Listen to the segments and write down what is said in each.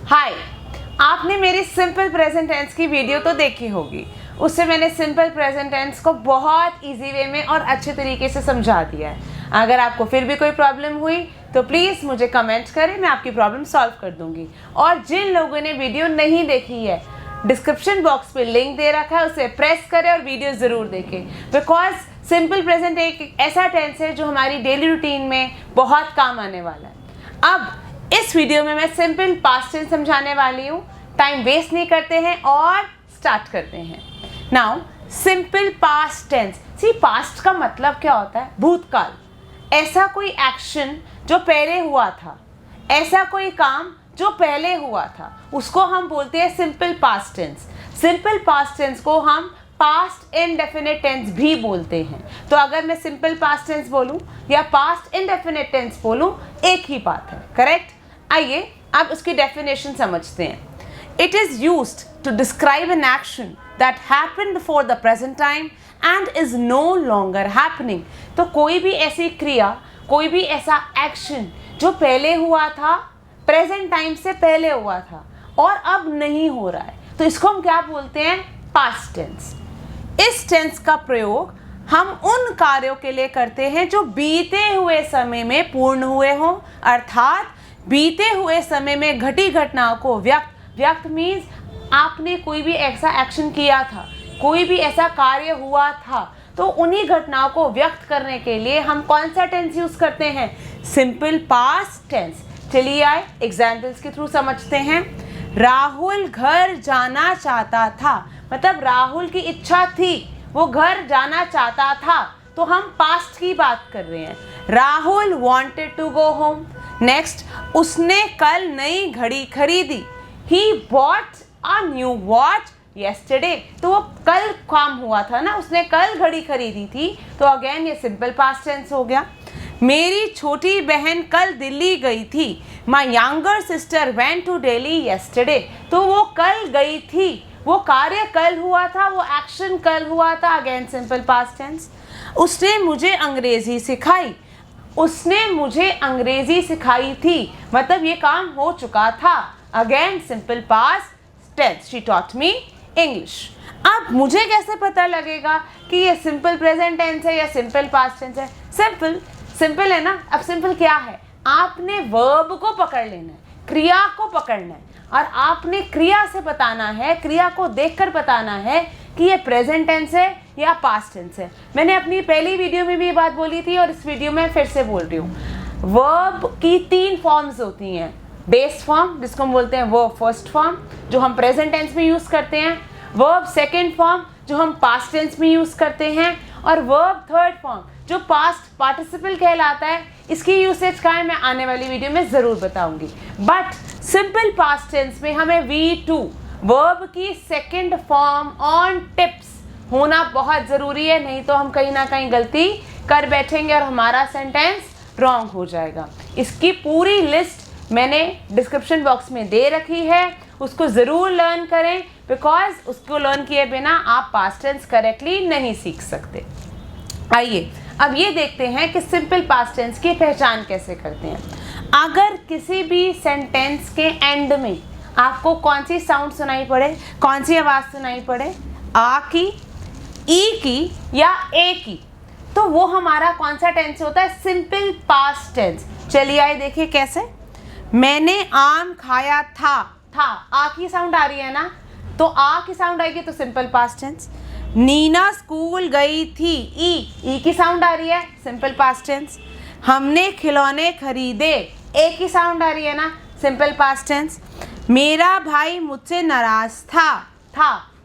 हाय, आपने मेरी simple present tense की वीडियो तो देखी होगी। उससे मैंने सिंपल प्रेजेंट टेंस को बहुत इजी वे में और अच्छे तरीके से समझा दिया है। अगर आपको फिर भी कोई प्रॉब्लम हुई तो प्लीज़ मुझे कमेंट करें, मैं आपकी प्रॉब्लम सॉल्व कर दूंगी। और जिन लोगों ने वीडियो नहीं देखी है, डिस्क्रिप्शन बॉक्स पे लिंक दे रखा है, उसे प्रेस करें और वीडियो ज़रूर देखें। बिकॉज सिंपल प्रेजेंट एक ऐसा टेंस है जो हमारी डेली रूटीन में बहुत काम आने वाला है। अब इस वीडियो में मैं सिंपल पास्ट टेंस समझाने वाली हूँ। टाइम वेस्ट नहीं करते हैं और स्टार्ट करते हैं। नाउ सिंपल पास्ट टेंस, सी पास्ट का मतलब क्या होता है? भूतकाल। ऐसा कोई एक्शन जो पहले हुआ था, ऐसा कोई काम जो पहले हुआ था, उसको हम बोलते हैं simple past tense. Simple past tense को हम पास्ट इंडेफिनिट टेंस भी बोलते हैं। तो अगर मैं सिंपल पास्ट टेंस बोलूं या पास्ट इंडेफिनिट टेंस बोलूं, एक ही बात है, करेक्ट? आइए अब उसकी डेफिनेशन समझते हैं। It is used to describe an action that happened before the present time and is no longer happening. तो कोई भी ऐसी क्रिया, कोई भी ऐसा एक्शन जो पहले हुआ था, प्रेजेंट टाइम से पहले हुआ था और अब नहीं हो रहा है, तो इसको हम क्या बोलते हैं? Past tense. इस टेंस का प्रयोग हम उन कार्यों के लिए करते हैं जो बीते हुए समय में पूर्ण हुए हों, अर्थात बीते हुए समय में घटी घटनाओं को व्यक्त मीन्स आपने कोई भी ऐसा एक्शन किया था, कोई भी ऐसा कार्य हुआ था, तो उन्हीं घटनाओं को व्यक्त करने के लिए हम कौन सा टेंस यूज करते हैं? Simple past tense. चलिए आए एग्जाम्पल्स के थ्रू समझते हैं। राहुल घर जाना चाहता था, मतलब राहुल की इच्छा थी, वो घर जाना चाहता था, तो हम पास्ट की बात कर रहे हैं। Rahul wanted to go home. Next, उसने कल नई घड़ी खरीदी। He bought a new watch yesterday। तो वो कल काम हुआ था ना, उसने कल घड़ी खरीदी थी, तो अगेन ये सिंपल पास्ट टेंस हो गया। मेरी छोटी बहन कल दिल्ली गई थी। My younger sister went to Delhi yesterday। तो वो कल गई थी, वो कार्य कल हुआ था, वो एक्शन कल हुआ था, अगेन सिंपल पास्ट टेंस। उसने मुझे अंग्रेजी सिखाई। उसने मुझे अंग्रेजी सिखाई थी, मतलब ये काम हो चुका था, again simple past tense. She taught me English. अब मुझे कैसे पता लगेगा कि ये सिंपल प्रेजेंट टेंस है या सिंपल पास्ट टेंस है? सिंपल है ना। अब सिंपल क्या है? आपने वर्ब को पकड़ लेना है, क्रिया को पकड़ना है, और आपने क्रिया से बताना है, क्रिया को देखकर बताना है कि ये प्रेजेंट टेंस है या पास्ट टेंस है। मैंने अपनी पहली वीडियो में भी ये बात बोली थी और इस वीडियो में फिर से बोल रही हूँ। वर्ब की 3 फॉर्म्स होती हैं। बेस फॉर्म, जिसको हम बोलते हैं वर्ब फर्स्ट फॉर्म, जो हम प्रेजेंट टेंस में यूज़ करते हैं। वर्ब सेकेंड फॉर्म, जो हम पास्ट टेंस में यूज़ करते हैं। और वर्ब थर्ड फॉर्म, जो पास्ट पार्टिसिपल कहलाता है। इसकी यूसेज का है, मैं आने वाली वीडियो में ज़रूर बताऊंगी। बट सिंपल पास्ट टेंस में हमें V2 वर्ब की सेकेंड फॉर्म ऑन टिप्स होना बहुत ज़रूरी है, नहीं तो हम कहीं ना कहीं गलती कर बैठेंगे और हमारा सेंटेंस रॉन्ग हो जाएगा। इसकी पूरी लिस्ट मैंने डिस्क्रिप्शन बॉक्स में दे रखी है, उसको ज़रूर लर्न करें, बिकॉज उसको लर्न किए बिना आप पास्ट टेंस करेक्टली नहीं सीख सकते। आइए अब ये देखते हैं कि सिंपल पास्ट टेंस की पहचान कैसे करते हैं। अगर किसी भी सेंटेंस के एंड में आपको कौन सी साउंड सुनाई पड़े, कौन सी आवाज़ सुनाई पड़े, आ की, ई की या ए की, तो वो हमारा कौन सा टेंस होता है? Simple past tense. चलिए आइए देखिए कैसे। मैंने आम खाया था, आ की साउंड आ रही है ना, तो आ की साउंड आएगी तो simple past tense. Nina school गई थी, ई की साउंड आ रही है, सिंपल पास्ट टेंस। हमने खिलौने खरीदे, ए की साउंड आ रही है ना, सिंपल पास्ट टेंस। मेरा भाई मुझसे नाराज था,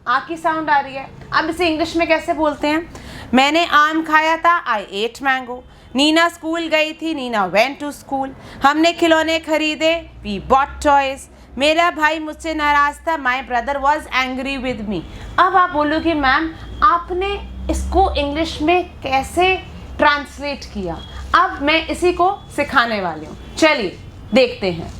आ की साउंड आ रही है। अब इसे इंग्लिश में कैसे बोलते हैं? मैंने आम खाया था, आई एट मैंगो। नीना स्कूल गई थी, नीना वेंट टू स्कूल। हमने खिलौने खरीदे, वी बॉट टॉयज। मेरा भाई मुझसे नाराज था, my brother was angry with me. अब आप बोलोगे मैम आपने इसको इंग्लिश में कैसे ट्रांसलेट किया? अब मैं इसी को सिखाने वाली हूँ, चलिए देखते हैं।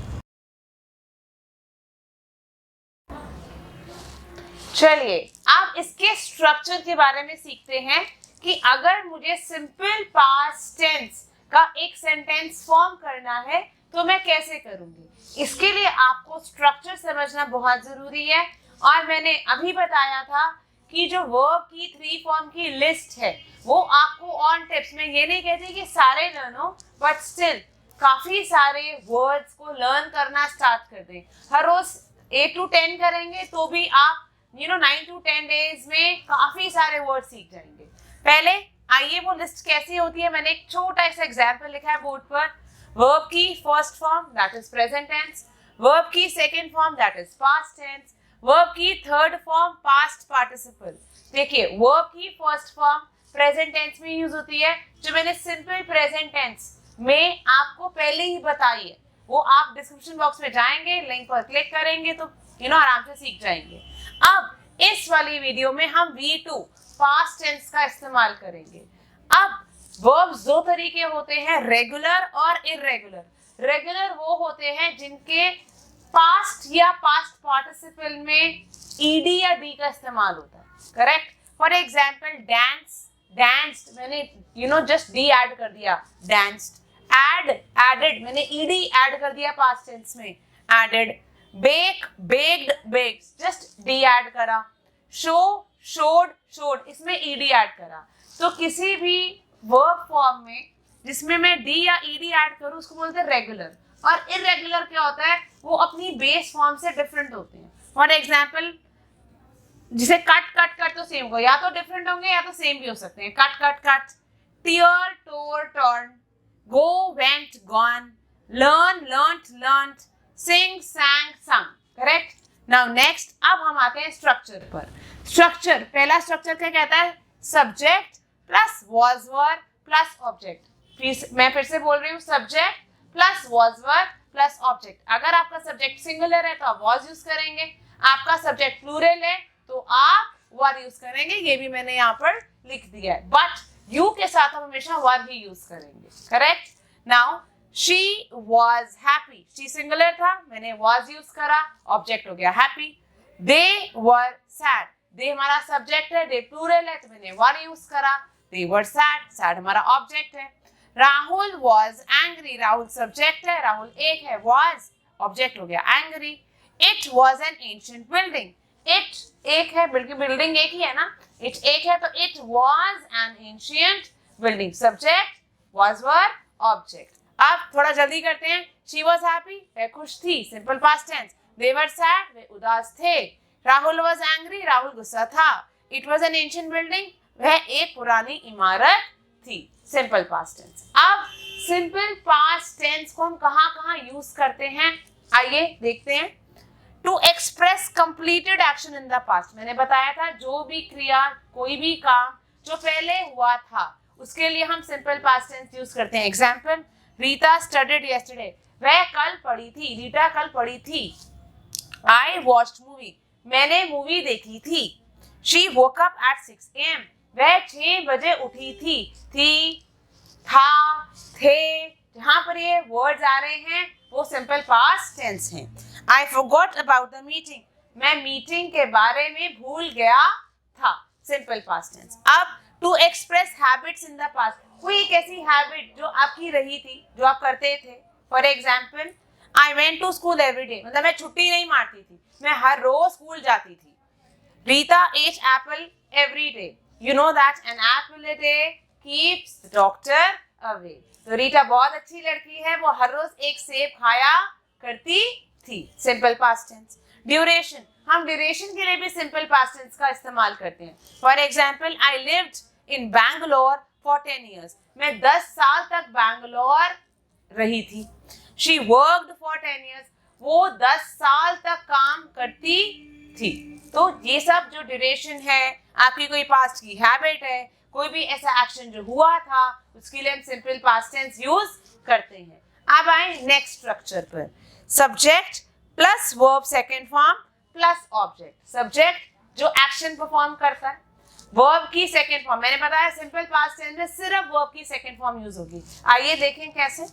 चलिए आप इसके स्ट्रक्चर के बारे में सीखते हैं कि अगर मुझे सिंपल पास्ट टेंस का एक सेंटेंस फॉर्म करना है तो मैं कैसे करूंगी? इसके लिए आपको स्ट्रक्चर समझना बहुत जरूरी है। और मैंने अभी बताया था कि जो वर्ब की 3 फॉर्म की लिस्ट है वो आपको ऑन टिप्स में, ये नहीं कहती कि सारे लर्न हो, बट स्टिल काफी सारे वर्ड्स को लर्न करना स्टार्ट कर दें। हर रोज 8 to 10 करेंगे तो भी आप 9 to 10 डेज में काफी सारे वर्ड सीख जाएंगे। पहले आइए वो लिस्ट कैसी होती है, मैंने एक छोटा सा एग्जाम्पल लिखा है बोर्ड पर। वर्ब की first form that is present tense, verb की second form that is past tense, verb की थर्ड फॉर्म पास्ट पार्टिसिपल। देखिए वर्ब की फर्स्ट फॉर्म प्रेजेंट टेंस में यूज होती है, जो मैंने सिंपल प्रेजेंट टेंस में आपको पहले ही बताई है, वो आप डिस्क्रिप्शन बॉक्स में जाएंगे, लिंक पर क्लिक करेंगे तो आराम से सीख जाएंगे। अब इस वाली वीडियो में हम V2 पास्ट टेंस का इस्तेमाल करेंगे। अब वर्ब्स दो तरीके होते हैं, रेगुलर और इर्रेगुलर। रेगुलर वो होते हैं जिनके पास्ट या पास्ट पार्टिसिपल में ईडी या डी का इस्तेमाल होता है, correct. For example dance, danced, मैंने जस्ट डी ऐड कर दिया, डांस्ड। एड, एडेड, मैंने ईडी ऐड कर दिया पास्ट टेंस में, added. Bake, baked, baked, just D add करा। शो, शोड, शोड, इसमें ईडी ऐड करा। तो किसी भी वर्ब फॉर्म में जिसमें मैं डी या ईडी ऐड करूं उसको बोलते हैं रेगुलर। और इर्रेगुलर क्या होता है, वो अपनी बेस फॉर्म से डिफरेंट होते हैं। फॉर एग्जाम्पल जिसे कट, कट, कट तो सेम हो, या तो डिफरेंट होंगे या तो सेम भी हो सकते हैं। कट, कट, कट, टीयर, टोर, टर्न, गो, वेंट, गॉन, लर्न, लर्नट, लर्नड, सिंग, सैंग, संग, करेक्ट। नाउ नेक्स्ट, अब हम आते हैं स्ट्रक्चर पर। स्ट्रक्चर, पहला स्ट्रक्चर क्या कहता है, subject plus was were plus object. मैं फिर से बोल रही हूँ, subject plus was were plus object. अगर आपका सब्जेक्ट सिंगुलर है तो आप वॉज यूज करेंगे, आपका सब्जेक्ट प्लूरल है तो आप वर यूज करेंगे, ये भी मैंने यहाँ पर लिख दिया है। बट यू के साथ हम हमेशा वर ही यूज करेंगे, correct. Now she was happy, she singular था, मैंने वॉज यूज करा, ऑब्जेक्ट हो गया हैप्पी। दे वर सैड, दे हमारा सब्जेक्ट है, दे प्लूरल है तो मैंने वर यूज करा, दे वर सैड, सैड हमारा ऑब्जेक्ट है। Rahul was angry, Rahul subject है, राहुल एक है, वॉज ऑब्जेक्ट हो गया angry. It was an ancient building, it एक है, बिल्डिंग एक ही है ना, इट एक है तो it was an ancient building, subject was were object. अब थोड़ा जल्दी करते हैं। शी वॉज हैप्पी, वह खुश थी, simple past tense. They were sad, वे उदास थे। राहुल वॉज एंग्री, राहुल गुस्सा था। It was an ancient building, वह एक पुरानी इमारत थी, सिंपल पास्ट टेंस। अब सिंपल पास्ट टेंस को हम कहाँ यूज करते हैं, आइए देखते हैं। To express completed action in the past, मैंने बताया था जो भी क्रिया, कोई भी काम जो पहले हुआ था उसके लिए हम सिंपल पास्ट टेंस यूज करते हैं। एग्जाम्पल, रीता स्टडीड यस्टरडे, वह कल पढ़ी थी, रीटा कल पढ़ी थी। आई वॉच्ड मूवी, मैंने मूवी देखी थी। She woke up at 6 AM, वह 6 बजे उठी थी, था, थे, जहां पर ये वर्ड्स आ रहे हैं वो सिंपल पास्ट टेंस हैं। I forgot about the meeting, मैं मीटिंग के बारे में भूल गया था, सिंपल पास्ट टेंस। अब to express habits in the past, कोई एक ऐसी हैबिट जो आपकी रही थी, जो आप करते थे। For example, I went to school every day, मतलब मैं छुट्टी नहीं मारती थी, मैं हर रोज स्कूल जाती थी। Rita ate apple every day, you know that an apple a day keeps the doctor away. तो रीटा बहुत अच्छी लड़की है, वो हर रोज एक सेब खाया करती थी, सिंपल पास्ट टेंस। ड्यूरेशन, हम ड्यूरेशन के लिए भी सिंपल पास्ट टेंस का इस्तेमाल करते हैं। For example, I lived in Bangalore for 10 years, मैं 10 साल तक बैंगलोर रही थी। शी वर्कड फॉर 10 years, वो 10 साल तक काम करती थी। तो ये सब जो ड्यूरेशन है, आपकी कोई पास्ट की हैबिट है, कोई भी ऐसा एक्शन जो हुआ था, उसके लिए हम सिंपल पास्ट टेंस यूज करते हैं। अब आए नेक्स्ट स्ट्रक्चर पर, subject plus verb second form plus object. Subject जो एक्शन परफॉर्म करता है, वर्ब की सेकेंड फॉर्म, मैंने बताया सिंपल पास्ट टेंस में सिर्फ वर्ब की सेकेंड फॉर्म यूज होगी। आइए देखें कैसे।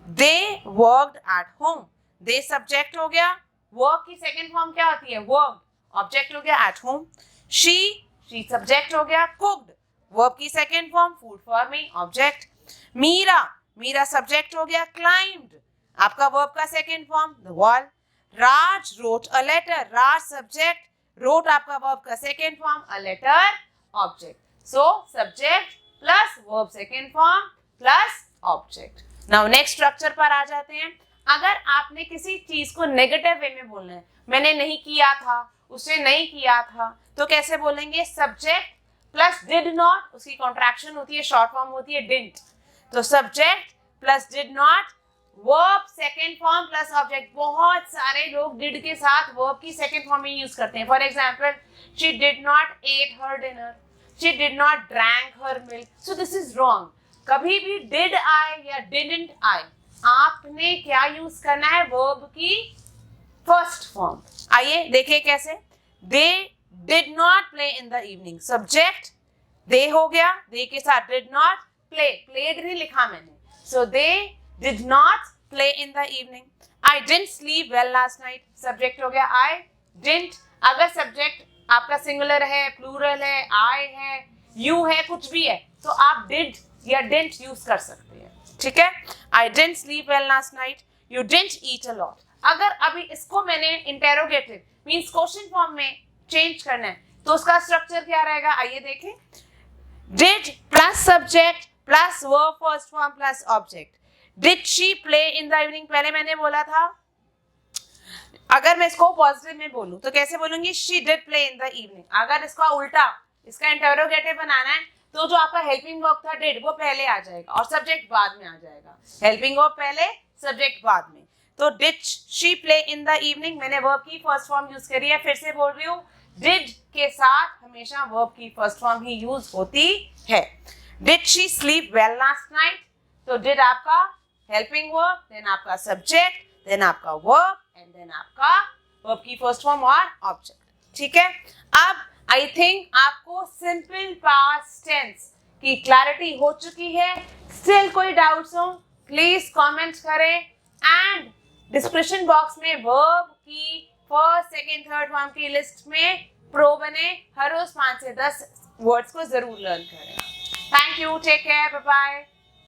They worked at home, they subject हो गया, वर्ब की सेकेंड फॉर्म क्या होती है, वर्ब, ऑब्जेक्ट हो गया एट होम। शी सब्जेक्ट हो गया, कुक्ड, वर्ब की second form, food for me, object. Meera subject हो गया, क्लाइम्ड, आपका वर्ब का second form the wall. Raj wrote a letter. Raj subject, wrote आपका वर्ब का second form, a letter object. So subject plus verb second form plus object. Now next structure पर आ जाते हैं. अगर आपने किसी चीज को नेगेटिव वे में बोलना है, मैंने नहीं किया था, उसने नहीं किया था, तो कैसे बोलेंगे? सब्जेक्ट प्लस डिड नॉट, उसकी कॉन्ट्रैक्शन होती है, शॉर्ट फॉर्म होती है डिडंट. तो subject plus did not, verb second form plus object. बहुत सारे लोग डिड के साथ वर्ब की सेकेंड फॉर्म ही यूज करते हैं. For example, she did not at her dinner, she did not drank her milk. So this is wrong. कभी भी डिड आई या डिडंट आई, आपने क्या यूज करना है? वर्ब की फर्स्ट फॉर्म. आइए देखिए कैसे. They did not play in the evening. Subject they हो गया, दे के साथ डिड नॉट, प्ले, प्लेड नहीं लिखा मैंने. So they did not play in the evening. I didn't sleep well last night. Subject हो गया आई डिडंट. अगर सब्जेक्ट आपका सिंगुलर है, प्लूरल है, आई है, यू है, कुछ भी है, तो आप डिड या डिडंट यूज कर सकते हैं. ठीक है. आई didn't sleep well last night. You didn't eat a lot. अगर अभी इसको मैंने इंटेरोगेटिव मींस क्वेश्चन फॉर्म में चेंज करना है, तो उसका स्ट्रक्चर क्या रहेगा? आइए देखें. Did plus subject plus verb first form plus object. Did she play in the evening, पहले मैंने बोला था. अगर मैं इसको पॉजिटिव में बोलूं तो कैसे बोलूंगी? She did play in the evening. अगर इसका उल्टा, इसका इंटेरोगेटिव बनाना है, तो जो आपका हेल्पिंग वर्ब था डिड, वो पहले आ जाएगा और सब्जेक्ट बाद में आ जाएगा. हेल्पिंग वर्ब पहले, सब्जेक्ट बाद में. तो did she play in the evening, मैंने वर्ब की फर्स्ट फॉर्म यूज करी है. फिर से बोल रही हूँ, डिड के साथ हमेशा वर्ब की फर्स्ट फॉर्म ही यूज होती है. Did she sleep well last night, तो डिड आपका हेल्पिंग वर्ब, देन आपका सब्जेक्ट, देन आपका वर्ब एंड देन आपका वर्ब की फर्स्ट फॉर्म और ऑब्जेक्ट. ठीक है. अब आई थिंक आपको सिंपल पास्ट टेंस की क्लैरिटी हो चुकी है. स्टिल कोई डाउट्स हो प्लीज कमेंट करें एंड डिस्क्रिप्शन बॉक्स में वर्ब की फर्स्ट सेकंड थर्ड फॉर्म की लिस्ट में प्रो बने. हर रोज 5 से 10 वर्ड्स को जरूर लर्न करें. Thank you. Take care. Bye bye.